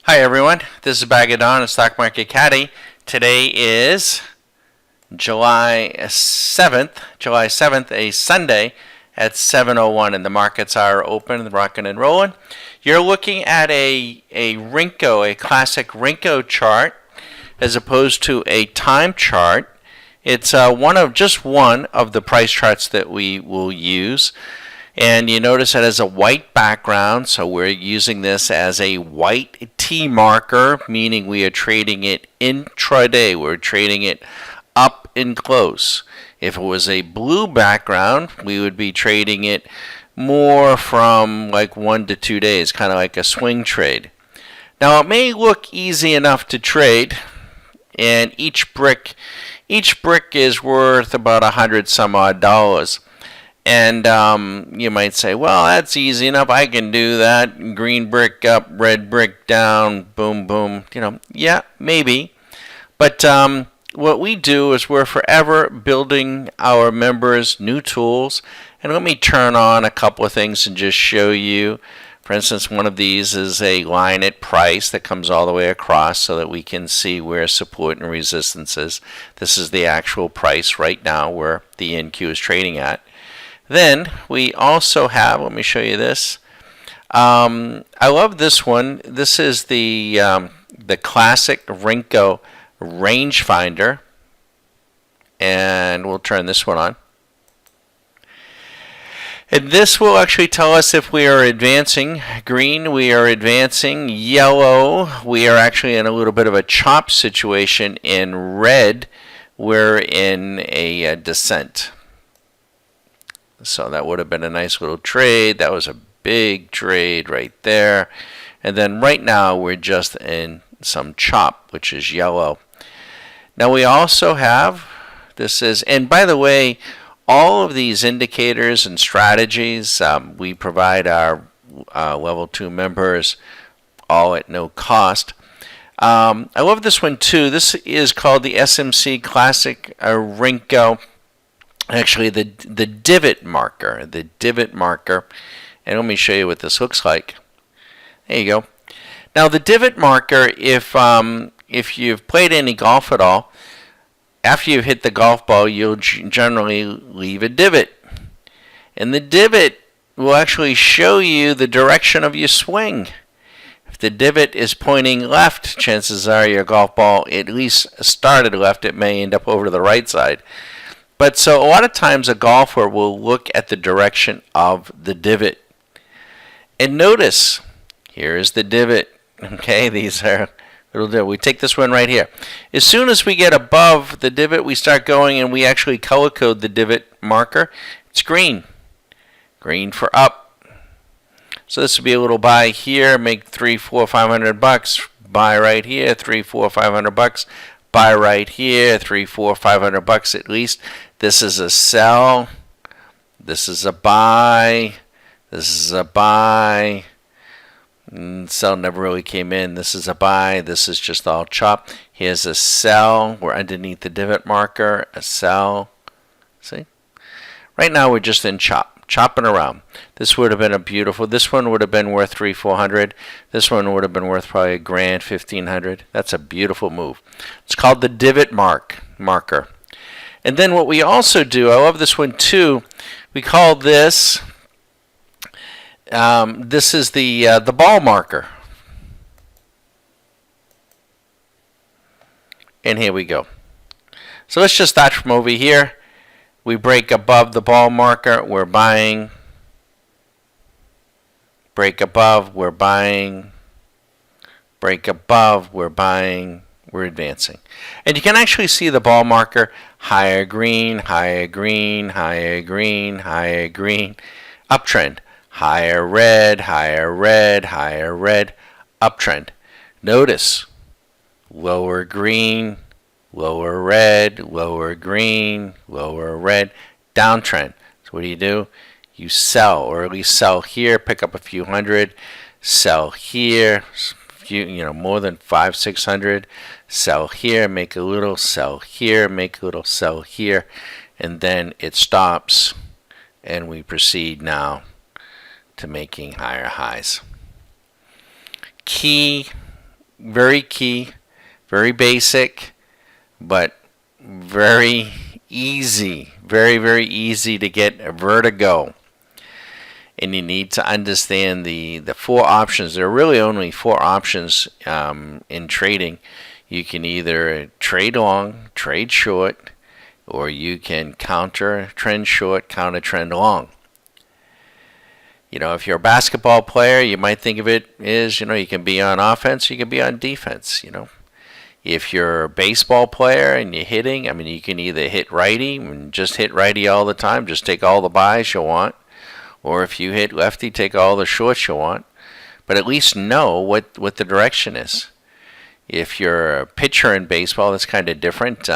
Hi everyone, this is Bag of Dawn, a Stock Market Caddy. Today is July 7th, a Sunday at 7:01, and the markets are open, rocking and rolling. You're looking at a Renko, a classic Renko chart, as opposed to a time chart. It's one of the price charts that we will use. And you notice it has a white background, so we're using this as a white T marker, meaning we are trading it intraday. We're trading it up and close. If it was a blue background, we would be trading it more from like 1 to 2 days, kind of like a swing trade. Now it may look easy enough to trade, and each brick is worth about $100 some odd. And you might say, well, that's easy enough. I can do that. Green brick up, red brick down, boom, boom. Yeah, maybe. But what we do is we're forever building our members new tools. And let me turn on a couple of things and just show you. For instance, one of these is a line at price that comes all the way across so that we can see where support and resistance is. This is the actual price right now where the NQ is trading at. Then we also have, let me show you this. I love this one. This is the classic Renko rangefinder, and we'll turn this one on. And this will actually tell us if we are advancing. Green, we are advancing. Yellow, we are actually in a little bit of a chop situation. In red, we're in a descent. So that would have been a nice little trade. That was a big trade right there. And then right now we're just in some chop, which is yellow. Now we also have, and by the way, all of these indicators and strategies, we provide our level 2 members all at no cost. I love this one too. This is called the SMC Classic Renko. Actually, the divot marker, and let me show you what this looks like. There you go. Now, the divot marker, if you've played any golf at all, after you've hit the golf ball, you'll generally leave a divot. And the divot will actually show you the direction of your swing. If the divot is pointing left, chances are your golf ball at least started left. It may end up over to the right side. But so a lot of times a golfer will look at the direction of the divot. And notice, here is the divot. Okay, these are little divot. We take this one right here. As soon as we get above the divot, we start going and we actually color code the divot marker. It's green. Green for up. So this would be a little buy here, make $300, $400, $500. Buy right here, $300, $400, $500. Buy right here, $300, $400, $500 at least. This is a sell. This is a buy. This is a buy. Sell never really came in. This is a buy. This is just all chop. Here's a sell. We're underneath the divot marker. A sell. See? Right now we're just in chop. Chopping around. This would have been a beautiful. This one would have been worth $300, $400. This one would have been worth probably $1,000, $1,500. That's a beautiful move. It's called the divot marker. And then what we also do, I love this one too. We call this. This is the ball marker. And here we go. So let's just start from over here. We break above the ball marker, we're buying. Break above, we're buying. Break above, we're buying. We're advancing. And you can actually see the ball marker, higher green, higher green, higher green, higher green, uptrend. Higher red, higher red, higher red, uptrend. Notice, lower green, lower red, lower green, lower red, downtrend. So what do? You sell, or at least sell here, pick up a few hundred, sell here, more than 500, 600, sell here, make a little, sell here, make a little, sell here, and then it stops, and we proceed now to making higher highs. Key very key, very basic, but very easy, very, very easy to get a vertigo. And you need to understand the four options. There are really only four options in trading. You can either trade long, trade short, or you can counter trend short, counter trend long. You know, if you're a basketball player, you might think of it as, you can be on offense, you can be on defense, If you're a baseball player and you're hitting, you can either hit righty and just hit righty all the time, just take all the buys you want. Or if you hit lefty, take all the shorts you want. But at least know what the direction is. If you're a pitcher in baseball, that's kind of different.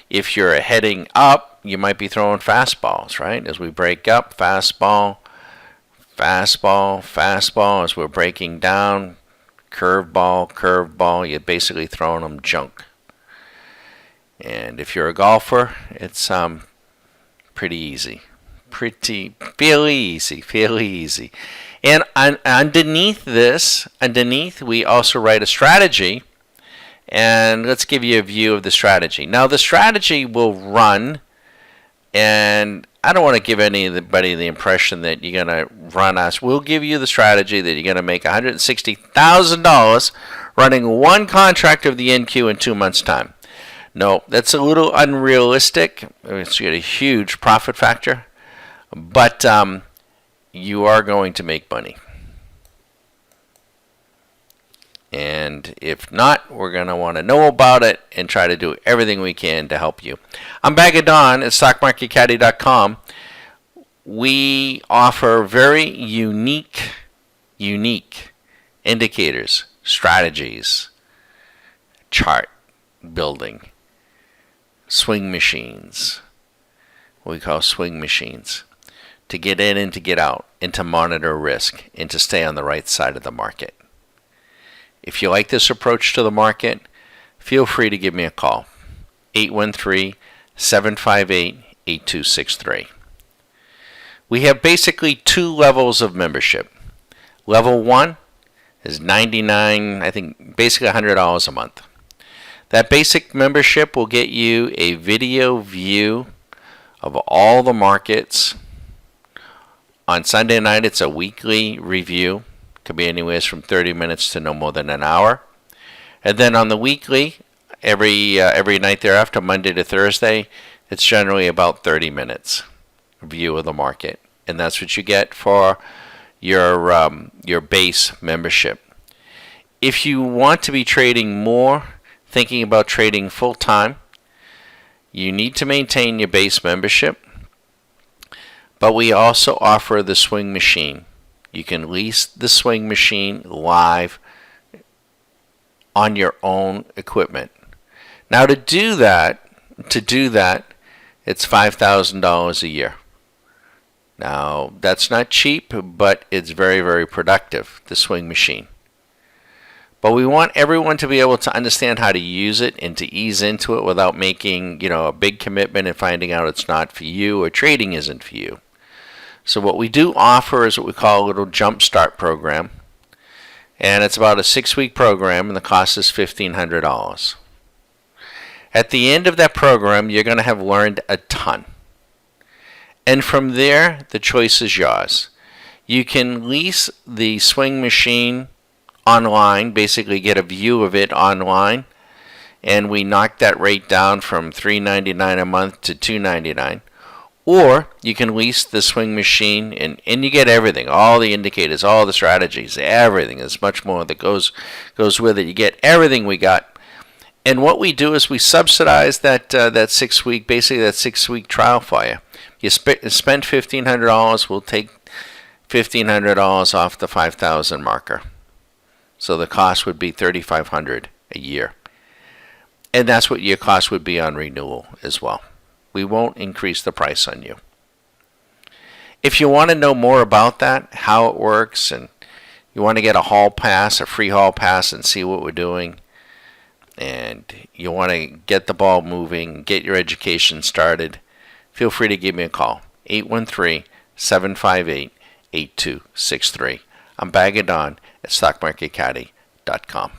If you're heading up, you might be throwing fastballs, right? As we break up, fastball, fastball, fastball. As we're breaking down, curveball, curveball. You're basically throwing them junk. And if you're a golfer, it's pretty easy. Fairly easy. And underneath we also write a strategy. And let's give you a view of the strategy. Now, the strategy will run, and I don't want to give anybody the impression that you're going to run us. We'll give you the strategy that you're going to make $160,000 running one contract of the NQ in 2 months' time. No, that's a little unrealistic. It's got a huge profit factor, but you are going to make money. And if not, we're going to want to know about it and try to do everything we can to help you. I'm Bag of Don at StockMarketCaddy.com. We offer very unique indicators, strategies, chart building, swing machines, what we call swing machines, to get in and to get out, and to monitor risk, and to stay on the right side of the market. If you like this approach to the market, feel free to give me a call, 813-758-8263. We have basically two levels of membership. Level 1 is $99, I think basically $100 a month. That basic membership will get you a video view of all the markets. On Sunday night, it's a weekly review. Could be anywhere from 30 minutes to no more than an hour. And then on the weekly, every night thereafter, Monday to Thursday, it's generally about 30 minutes view of the market. And that's what you get for your base membership. If you want to be trading more, thinking about trading full time, you need to maintain your base membership. But we also offer the swing machine. You can lease the swing machine live on your own equipment. Now to do that, it's $5,000 a year. Now that's not cheap, but it's very, very productive, the swing machine. But we want everyone to be able to understand how to use it and to ease into it without making, a big commitment and finding out it's not for you or trading isn't for you. So what we do offer is what we call a little jump start program. And it's about a 6-week program, and the cost is $1,500. At the end of that program, you're going to have learned a ton. And from there, the choice is yours. You can lease the swing machine online, basically get a view of it online. And we knock that rate down from $399 a month to $299. Or you can lease the swing machine and you get everything, all the indicators, all the strategies, everything. There's much more that goes with it. You get everything we got. And what we do is we subsidize that 6-week, basically that 6-week trial for you. You spend $1,500, we'll take $1,500 off the $5,000 marker. So the cost would be $3,500 a year. And that's what your cost would be on renewal as well. We won't increase the price on you. If you want to know more about that, how it works, and you want to get a hall pass, a free hall pass, and see what we're doing, and you want to get the ball moving, get your education started, feel free to give me a call, 813-758-8263. I'm Bag of Don at StockMarketCaddy.com.